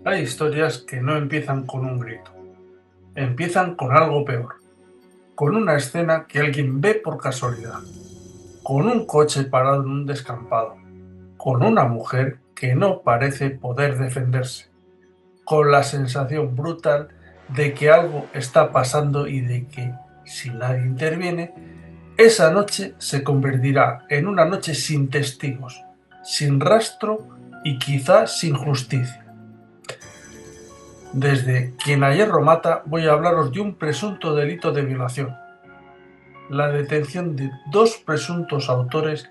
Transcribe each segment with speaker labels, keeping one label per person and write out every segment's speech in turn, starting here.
Speaker 1: Hay historias que no empiezan con un grito, empiezan con algo peor, con una escena que alguien ve por casualidad, con un coche parado en un descampado, con una mujer que no parece poder defenderse, con la sensación brutal de que algo está pasando y de que, si nadie interviene, esa noche se convertirá en una noche sin testigos, sin rastro y quizás sin justicia. Desde Quien a hierro mata voy a hablaros de un presunto delito de violación, la detención de dos presuntos autores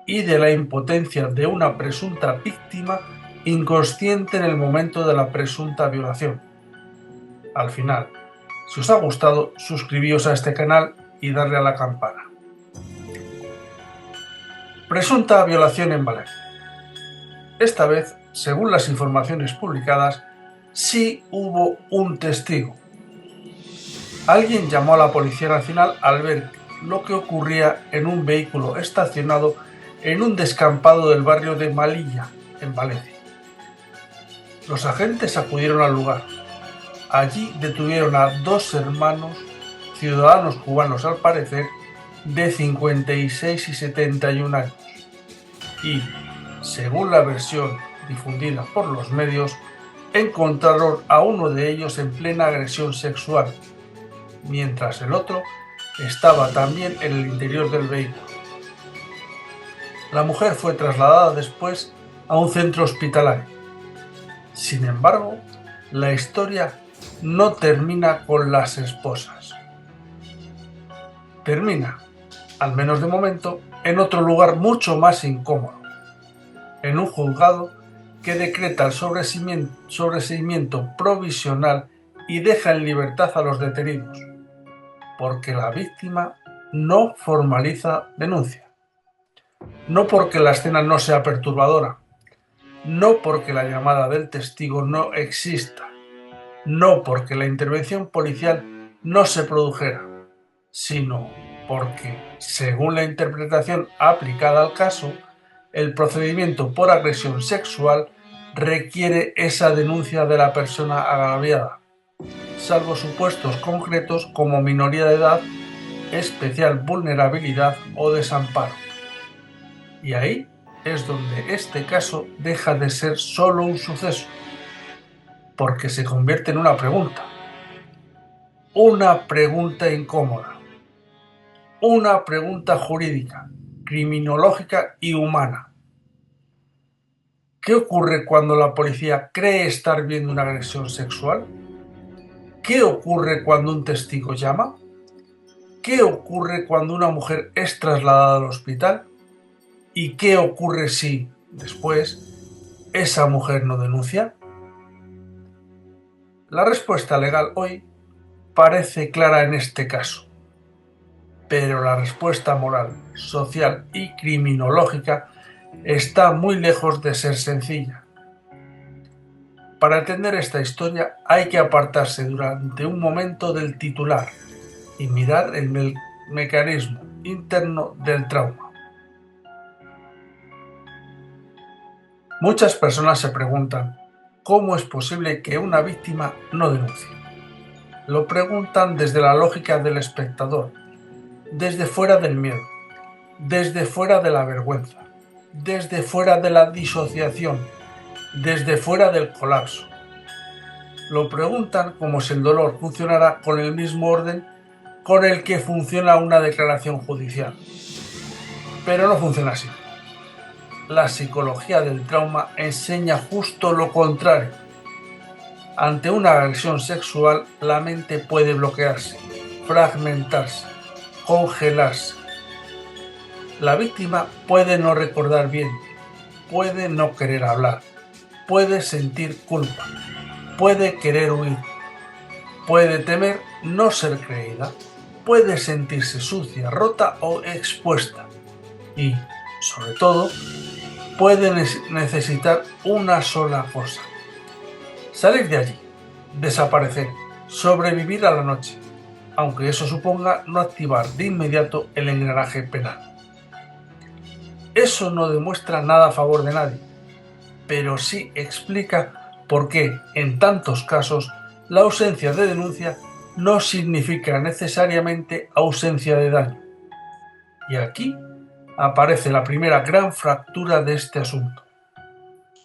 Speaker 1: y de la impotencia de una presunta víctima inconsciente en el momento de la presunta violación. Al final, si os ha gustado, suscribíos a este canal y darle a la campana. Presunta violación en Valencia. Esta vez, según las informaciones publicadas, sí hubo un testigo. Alguien llamó a la Policía Nacional al ver lo que ocurría en un vehículo estacionado en un descampado del barrio de Malilla, en Valencia. Los agentes acudieron al lugar. Allí detuvieron a dos hermanos, ciudadanos cubanos al parecer, de 56 y 71 años. Y, según la versión difundida por los medios, encontraron a uno de ellos en plena agresión sexual, mientras el otro estaba también en el interior del vehículo. La mujer fue trasladada después a un centro hospitalario. Sin embargo, la historia no termina con las esposas. Termina, al menos de momento, en otro lugar mucho más incómodo, en un juzgado que decreta el sobreseimiento provisional y deja en libertad a los detenidos, porque la víctima no formaliza denuncia. No porque la escena no sea perturbadora, no porque la llamada del testigo no exista, no porque la intervención policial no se produjera, sino porque, según la interpretación aplicada al caso, el procedimiento por agresión sexual requiere esa denuncia de la persona agraviada, salvo supuestos concretos como minoría de edad, especial vulnerabilidad o desamparo. Y ahí es donde este caso deja de ser solo un suceso, porque se convierte en una pregunta incómoda, una pregunta jurídica, criminológica y humana. ¿Qué ocurre cuando la policía cree estar viendo una agresión sexual? ¿Qué ocurre cuando un testigo llama? ¿Qué ocurre cuando una mujer es trasladada al hospital? ¿Y qué ocurre si, después, esa mujer no denuncia? La respuesta legal hoy parece clara en este caso, pero la respuesta moral, social y criminológica está muy lejos de ser sencilla. Para entender esta historia hay que apartarse durante un momento del titular y mirar el mecanismo interno del trauma. Muchas personas se preguntan cómo es posible que una víctima no denuncie. Lo preguntan desde la lógica del espectador, desde fuera del miedo, desde fuera de la vergüenza, desde fuera de la disociación, desde fuera del colapso. Lo preguntan como si el dolor funcionara con el mismo orden con el que funciona una declaración judicial. Pero no funciona así. La psicología del trauma enseña justo lo contrario. Ante una agresión sexual, la mente puede bloquearse, fragmentarse, congelarse. La víctima puede no recordar bien, puede no querer hablar, puede sentir culpa, puede querer huir, puede temer no ser creída, puede sentirse sucia, rota o expuesta y, sobre todo, puede necesitar una sola cosa: salir de allí, desaparecer, sobrevivir a la noche, aunque eso suponga no activar de inmediato el engranaje penal. Eso no demuestra nada a favor de nadie, pero sí explica porque, en tantos casos, la ausencia de denuncia no significa necesariamente ausencia de daño. Y aquí aparece la primera gran fractura de este asunto: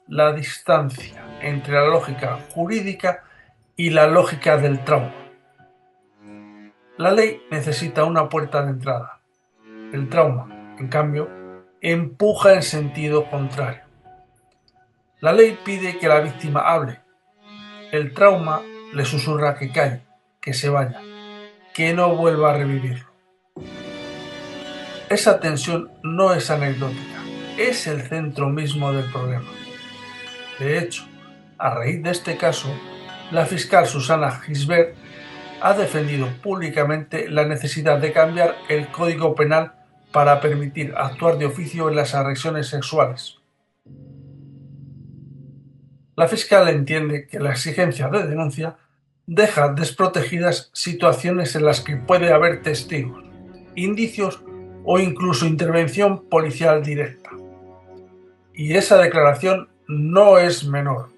Speaker 1: la distancia entre la lógica jurídica y la lógica del trauma. La ley necesita una puerta de entrada. El trauma, en cambio, empuja en sentido contrario. La ley pide que la víctima hable. El trauma le susurra que calle, que se vaya, que no vuelva a revivirlo. Esa tensión no es anecdótica, es el centro mismo del problema. De hecho, a raíz de este caso, la fiscal Susana Gisbert ha defendido públicamente la necesidad de cambiar el Código Penal para permitir actuar de oficio en las agresiones sexuales. La fiscal entiende que la exigencia de denuncia deja desprotegidas situaciones en las que puede haber testigos, indicios o incluso intervención policial directa. Y esa declaración no es menor.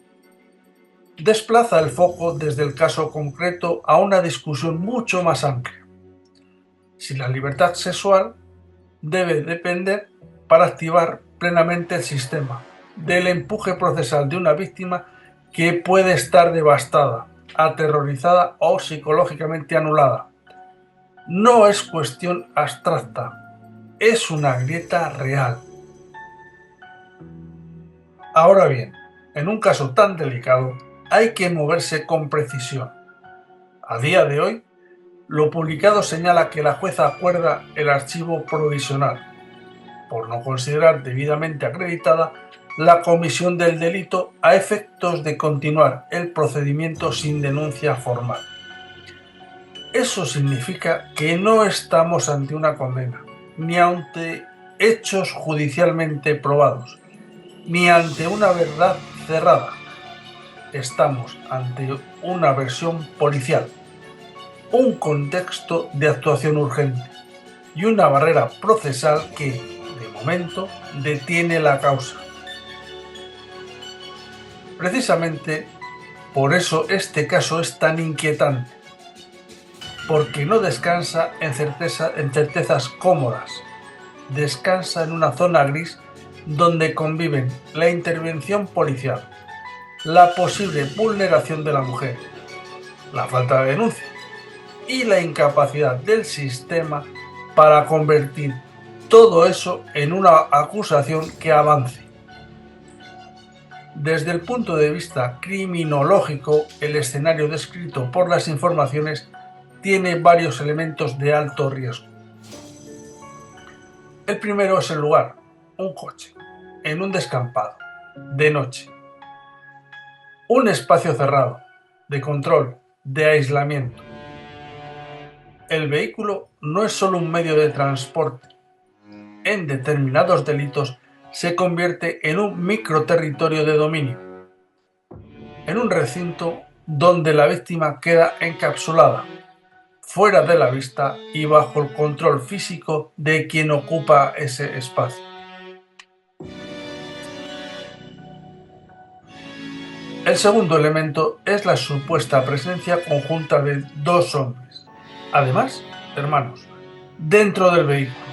Speaker 1: Desplaza el foco desde el caso concreto a una discusión mucho más amplia. Si la libertad sexual debe depender, para activar plenamente el sistema, del empuje procesal de una víctima que puede estar devastada, aterrorizada o psicológicamente anulada. No es cuestión abstracta, es una grieta real. Ahora bien, en un caso tan delicado, hay que moverse con precisión. A día de hoy, lo publicado señala que la jueza acuerda el archivo provisional, por no considerar debidamente acreditada la comisión del delito a efectos de continuar el procedimiento sin denuncia formal. Eso significa que no estamos ante una condena, ni ante hechos judicialmente probados, ni ante una verdad cerrada. Estamos ante una versión policial, un contexto de actuación urgente y una barrera procesal que, de momento, detiene la causa. Precisamente por eso este caso es tan inquietante, porque no descansa en certezas cómodas, descansa en una zona gris donde conviven la intervención policial, la posible vulneración de la mujer, la falta de denuncia y la incapacidad del sistema para convertir todo eso en una acusación que avance. Desde el punto de vista criminológico, el escenario descrito por las informaciones tiene varios elementos de alto riesgo. El primero es el lugar, un coche, en un descampado, de noche. Un espacio cerrado, de control, de aislamiento. El vehículo no es solo un medio de transporte. En determinados delitos se convierte en un microterritorio de dominio, en un recinto donde la víctima queda encapsulada, fuera de la vista y bajo el control físico de quien ocupa ese espacio. El segundo elemento es la supuesta presencia conjunta de dos hombres, además hermanos, dentro del vehículo.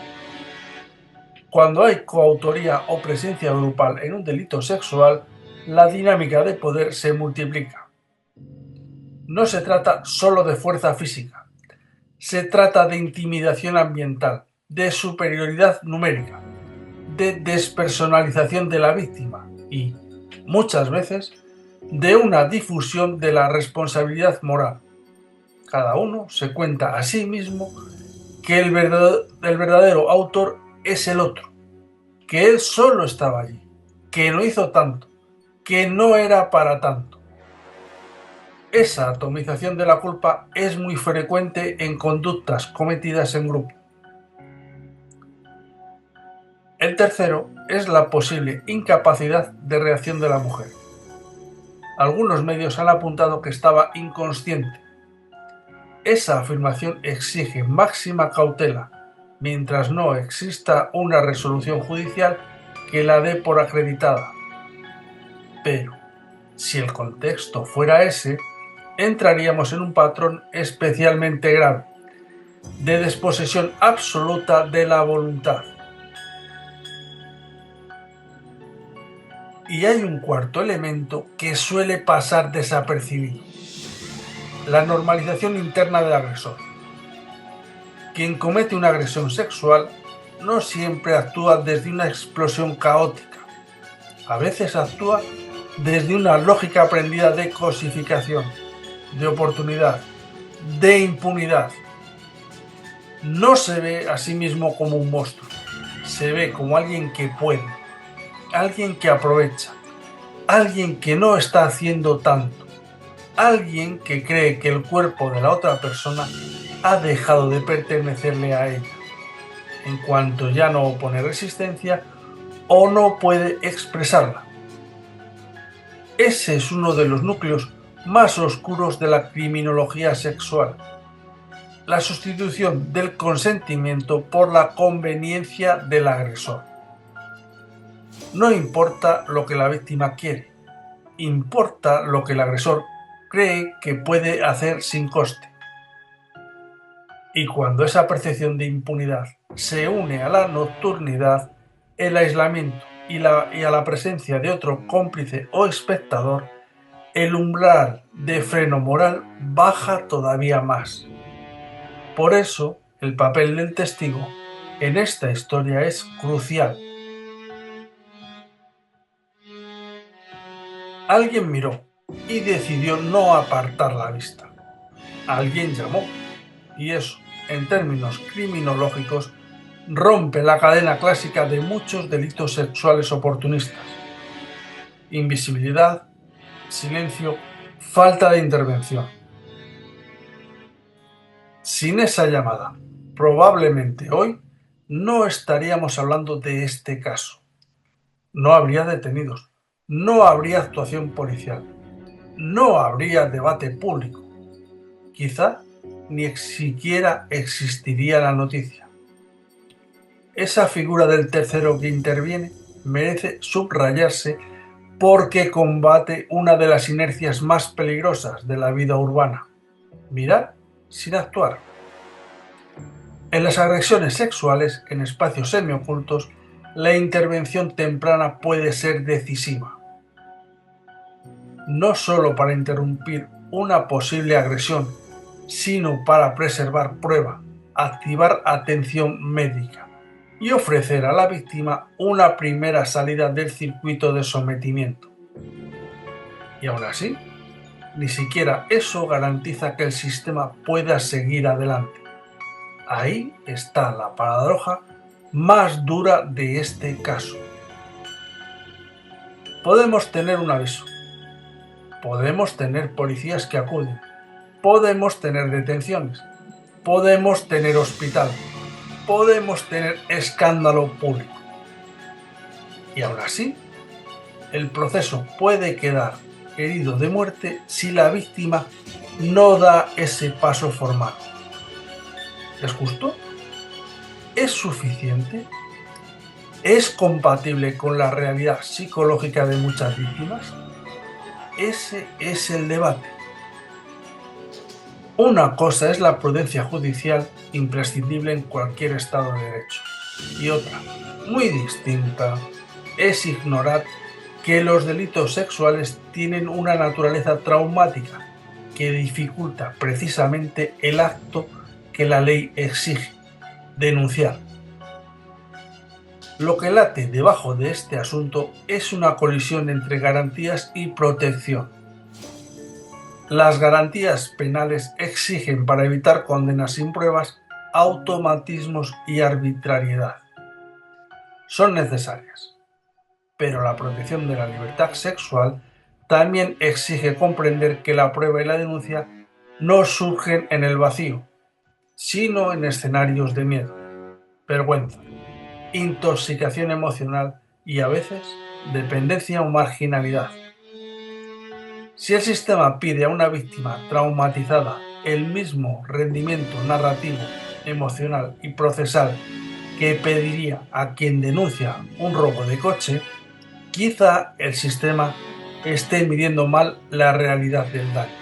Speaker 1: Cuando hay coautoría o presencia grupal en un delito sexual, la dinámica de poder se multiplica. No se trata solo de fuerza física, se trata de intimidación ambiental, de superioridad numérica, de despersonalización de la víctima y, muchas veces, de una difusión de la responsabilidad moral. Cada uno se cuenta a sí mismo que el verdadero autor es el otro, que él solo estaba allí, que no hizo tanto, que no era para tanto. Esa atomización de la culpa es muy frecuente en conductas cometidas en grupo. El tercero es la posible incapacidad de reacción de la mujer. Algunos medios han apuntado que estaba inconsciente. Esa afirmación exige máxima cautela, mientras no exista una resolución judicial que la dé por acreditada. Pero, Si el contexto fuera ese, entraríamos en un patrón especialmente grave, de desposesión absoluta de la voluntad. Y hay un cuarto elemento que suele pasar desapercibido: la normalización interna del agresor. Quien comete una agresión sexual no siempre actúa desde una explosión caótica. A veces actúa desde una lógica aprendida de cosificación, de oportunidad, de impunidad. No se ve a sí mismo como un monstruo, se ve como alguien que puede, alguien que aprovecha, alguien que no está haciendo tanto, alguien que cree que el cuerpo de la otra persona ha dejado de pertenecerle a ella, en cuanto ya no opone resistencia o no puede expresarla. Ese es uno de los núcleos más oscuros de la criminología sexual: la sustitución del consentimiento por la conveniencia del agresor. No importa lo que la víctima quiere, importa lo que el agresor cree que puede hacer sin coste. Y cuando esa percepción de impunidad se une a la nocturnidad, el aislamiento y a la presencia de otro cómplice o espectador, el umbral de freno moral baja todavía más. Por eso, el papel del testigo en esta historia es crucial. Alguien miró y decidió no apartar la vista. Alguien llamó, y eso, en términos criminológicos, rompe la cadena clásica de muchos delitos sexuales oportunistas: invisibilidad, silencio, falta de intervención. Sin esa llamada, probablemente hoy no estaríamos hablando de este caso. No habría detenidos, no habría actuación policial, no habría debate público. Quizá ni siquiera existiría la noticia. Esa figura del tercero que interviene merece subrayarse porque combate una de las inercias más peligrosas de la vida urbana: mirar sin actuar. En las agresiones sexuales en espacios semiocultos, la intervención temprana puede ser decisiva. No solo para interrumpir una posible agresión, sino para preservar prueba, activar atención médica y ofrecer a la víctima una primera salida del circuito de sometimiento. Y aún así, ni siquiera eso garantiza que el sistema pueda seguir adelante. Ahí está la paradoja más dura de este caso. Podemos tener un aviso, podemos tener policías que acuden, podemos tener detenciones, podemos tener hospital, podemos tener escándalo público. Y aún así, el proceso puede quedar herido de muerte si la víctima no da ese paso formal. ¿Es justo? ¿Es suficiente? ¿Es compatible con la realidad psicológica de muchas víctimas? Ese es el debate. Una cosa es la prudencia judicial, imprescindible en cualquier Estado de Derecho, y otra, muy distinta, es ignorar que los delitos sexuales tienen una naturaleza traumática que dificulta precisamente el acto que la ley exige: denunciar. Lo que late debajo de este asunto es una colisión entre garantías y protección. Las garantías penales exigen, para evitar condenas sin pruebas, automatismos y arbitrariedad. Son necesarias, pero la protección de la libertad sexual también exige comprender que la prueba y la denuncia no surgen en el vacío, sino en escenarios de miedo, vergüenza, intoxicación emocional y, a veces, dependencia o marginalidad. Si el sistema pide a una víctima traumatizada el mismo rendimiento narrativo, emocional y procesal que pediría a quien denuncia un robo de coche, quizá el sistema esté midiendo mal la realidad del daño.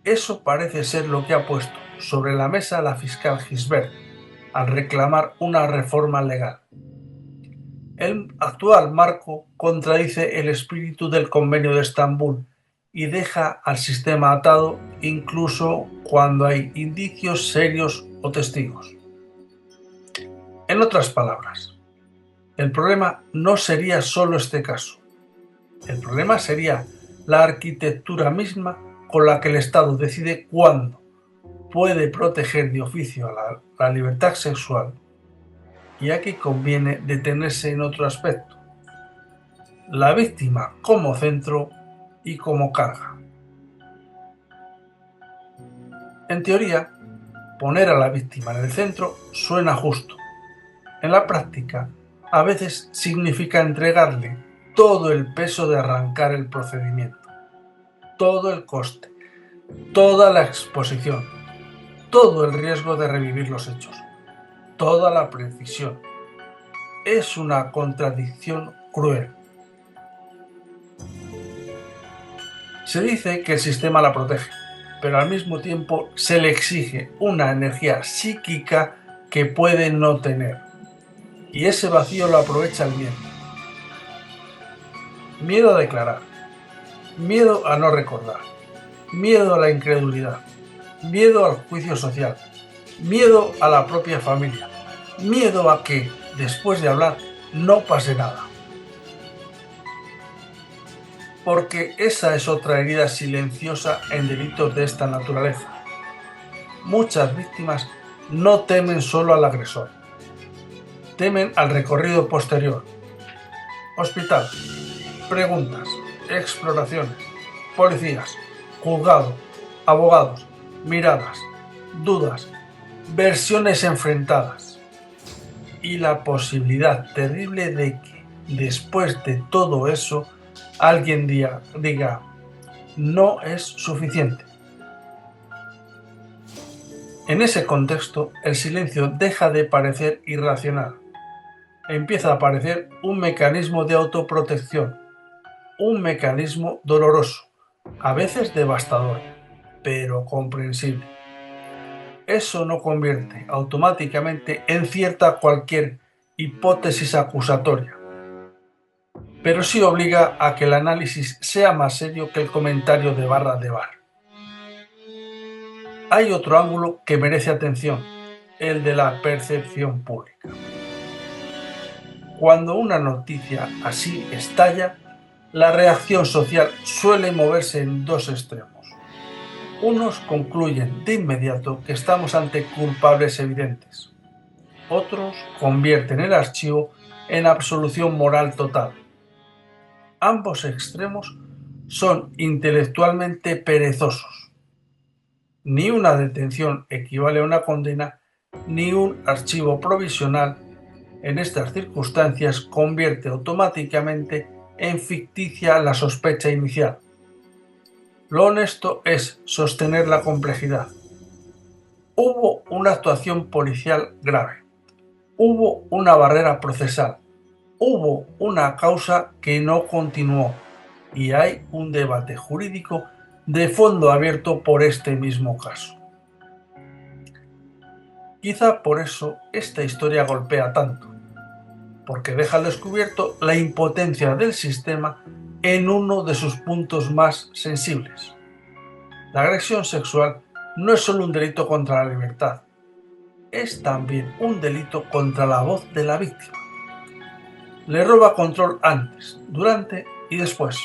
Speaker 1: Eso parece ser lo que ha puesto sobre la mesa la fiscal Gisbert al reclamar una reforma legal. El actual marco contradice el espíritu del Convenio de Estambul y deja al sistema atado incluso cuando hay indicios serios o testigos. En otras palabras, el problema no sería solo este caso. El problema sería la arquitectura misma con la que el Estado decide cuándo puede proteger de oficio a la libertad sexual. Y aquí conviene detenerse en otro aspecto: la víctima como centro y como carga. En teoría, poner a la víctima en el centro suena justo. En la práctica, a veces significa entregarle todo el peso de arrancar el procedimiento, todo el coste, toda la exposición, todo el riesgo de revivir los hechos, toda la precisión. Es una contradicción cruel. Se dice que el sistema la protege, pero al mismo tiempo se le exige una energía psíquica que puede no tener. Y ese vacío lo aprovecha el miedo. Miedo a declarar, miedo a no recordar, miedo a la incredulidad, miedo al juicio social, miedo a la propia familia, miedo a que, después de hablar, no pase nada. Porque esa es otra herida silenciosa en delitos de esta naturaleza. Muchas víctimas no temen solo al agresor, temen al recorrido posterior. Hospital, preguntas, exploraciones, policías, juzgado, abogados, miradas, dudas, versiones enfrentadas. Y la posibilidad terrible de que, después de todo eso, alguien diga, no es suficiente. En ese contexto, el silencio deja de parecer irracional. Empieza a parecer un mecanismo de autoprotección, un mecanismo doloroso, a veces devastador, pero comprensible. Eso no convierte automáticamente en cierta cualquier hipótesis acusatoria, pero sí obliga a que el análisis sea más serio que el comentario de barra de bar. Hay otro ángulo que merece atención, el de la percepción pública. Cuando una noticia así estalla, la reacción social suele moverse en dos extremos. Unos concluyen de inmediato que estamos ante culpables evidentes. Otros convierten el archivo en absolución moral total. Ambos extremos son intelectualmente perezosos. Ni una detención equivale a una condena, ni un archivo provisional en estas circunstancias convierte automáticamente en ficticia la sospecha inicial. Lo honesto es sostener la complejidad. Hubo una actuación policial grave. Hubo una barrera procesal. Hubo una causa que no continuó. Y hay un debate jurídico de fondo abierto por este mismo caso. Quizá por eso esta historia golpea tanto, porque deja al descubierto la impotencia del sistema en uno de sus puntos más sensibles. La agresión sexual no es solo un delito contra la libertad, es también un delito contra la voz de la víctima. Le roba control antes, durante y después.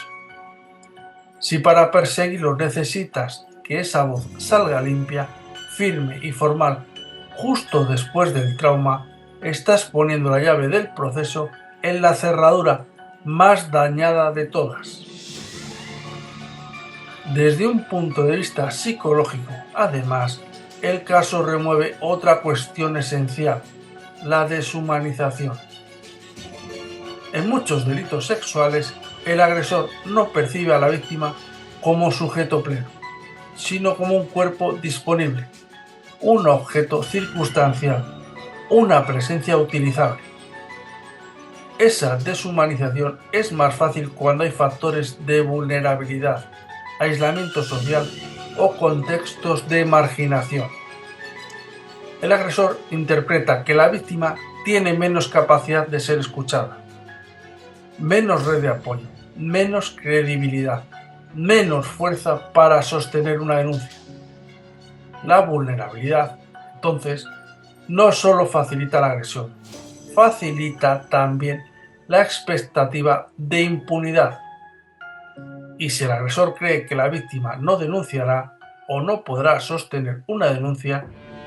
Speaker 1: Si para perseguirlo necesitas que esa voz salga limpia, firme y formal justo después del trauma, estás poniendo la llave del proceso en la cerradura más dañada de todas. Desde un punto de vista psicológico, además, el caso remueve otra cuestión esencial, la deshumanización. En muchos delitos sexuales, el agresor no percibe a la víctima como sujeto pleno, sino como un cuerpo disponible, un objeto circunstancial, una presencia utilizable. Esa deshumanización es más fácil cuando hay factores de vulnerabilidad, aislamiento social o contextos de marginación. El agresor interpreta que la víctima tiene menos capacidad de ser escuchada, menos red de apoyo, menos credibilidad, menos fuerza para sostener una denuncia. La vulnerabilidad, entonces, no solo facilita la agresión, facilita también la expectativa de impunidad. Y si el agresor cree que la víctima no denunciará o no podrá sostener una denuncia,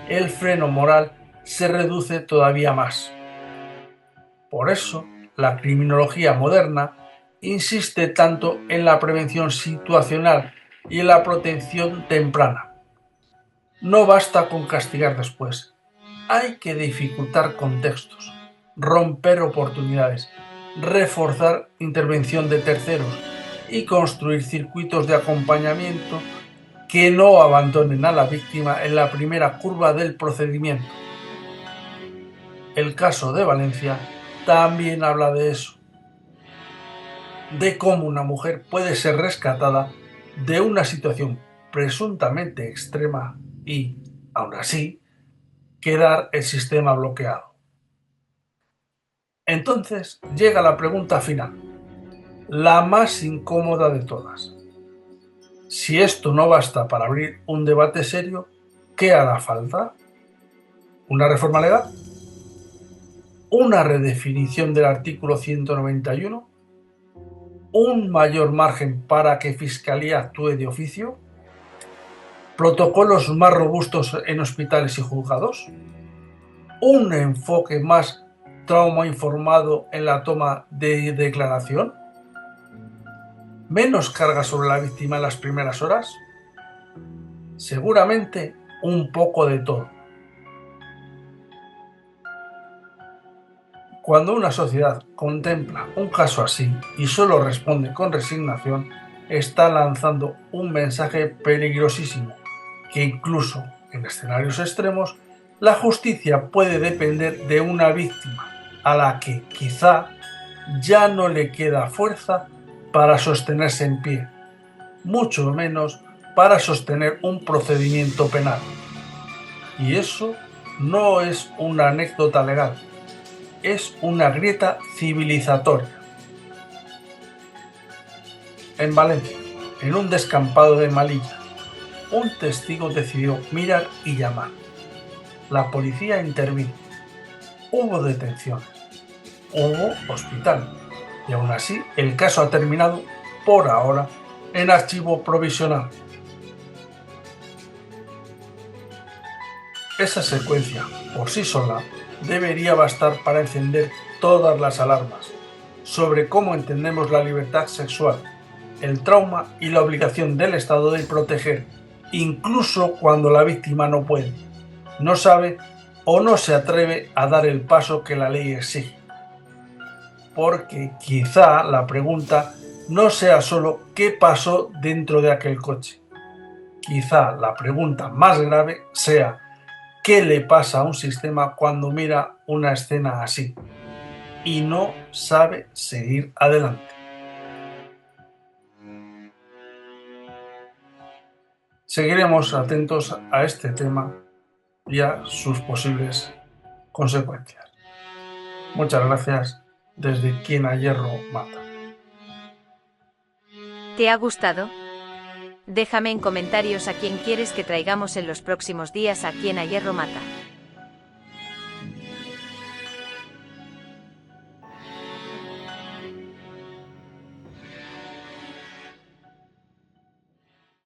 Speaker 1: el freno moral se reduce todavía más. Por eso, la criminología moderna insiste tanto en la prevención situacional y en la protección temprana. No basta con castigar después, hay que dificultar contextos, romper oportunidades, reforzar intervención de terceros y construir circuitos de acompañamiento que no abandonen a la víctima en la primera curva del procedimiento. El caso de Valencia también habla de eso, de cómo una mujer puede ser rescatada de una situación presuntamente extrema y, aún así, quedar el sistema bloqueado. Entonces llega la pregunta final, la más incómoda de todas. Si esto no basta para abrir un debate serio, ¿qué hará falta? ¿Una reforma legal? ¿Una redefinición del artículo 191? ¿Un mayor margen para que Fiscalía actúe de oficio? ¿Protocolos más robustos en hospitales y juzgados? ¿Un enfoque más trauma informado en la toma de declaración? ¿Menos carga sobre la víctima en las primeras horas? Seguramente un poco de todo. Cuando una sociedad contempla un caso así y solo responde con resignación, está lanzando un mensaje peligrosísimo, que incluso en escenarios extremos, la justicia puede depender de una víctima a la que quizá ya no le queda fuerza para sostenerse en pie, mucho menos para sostener un procedimiento penal. Y eso no es una anécdota legal, es una grieta civilizatoria. En Valencia, en un descampado de Malilla, un testigo decidió mirar y llamar. La policía intervino. Hubo detenciones. Hubo hospital. Y aún así, el caso ha terminado, por ahora, en archivo provisional. Esa secuencia, por sí sola, debería bastar para encender todas las alarmas sobre cómo entendemos la libertad sexual, el trauma y la obligación del Estado de proteger, incluso cuando la víctima no puede, no sabe o no se atreve a dar el paso que la ley exige. Porque quizá la pregunta no sea solo qué pasó dentro de aquel coche. Quizá la pregunta más grave sea ¿qué le pasa a un sistema cuando mira una escena así y no sabe seguir adelante? Seguiremos atentos a este tema y a sus posibles consecuencias. Muchas gracias desde Quien a Hierro Mata.
Speaker 2: ¿Te ha gustado? Déjame en comentarios a quién quieres que traigamos en los próximos días a Quien a Hierro Mata.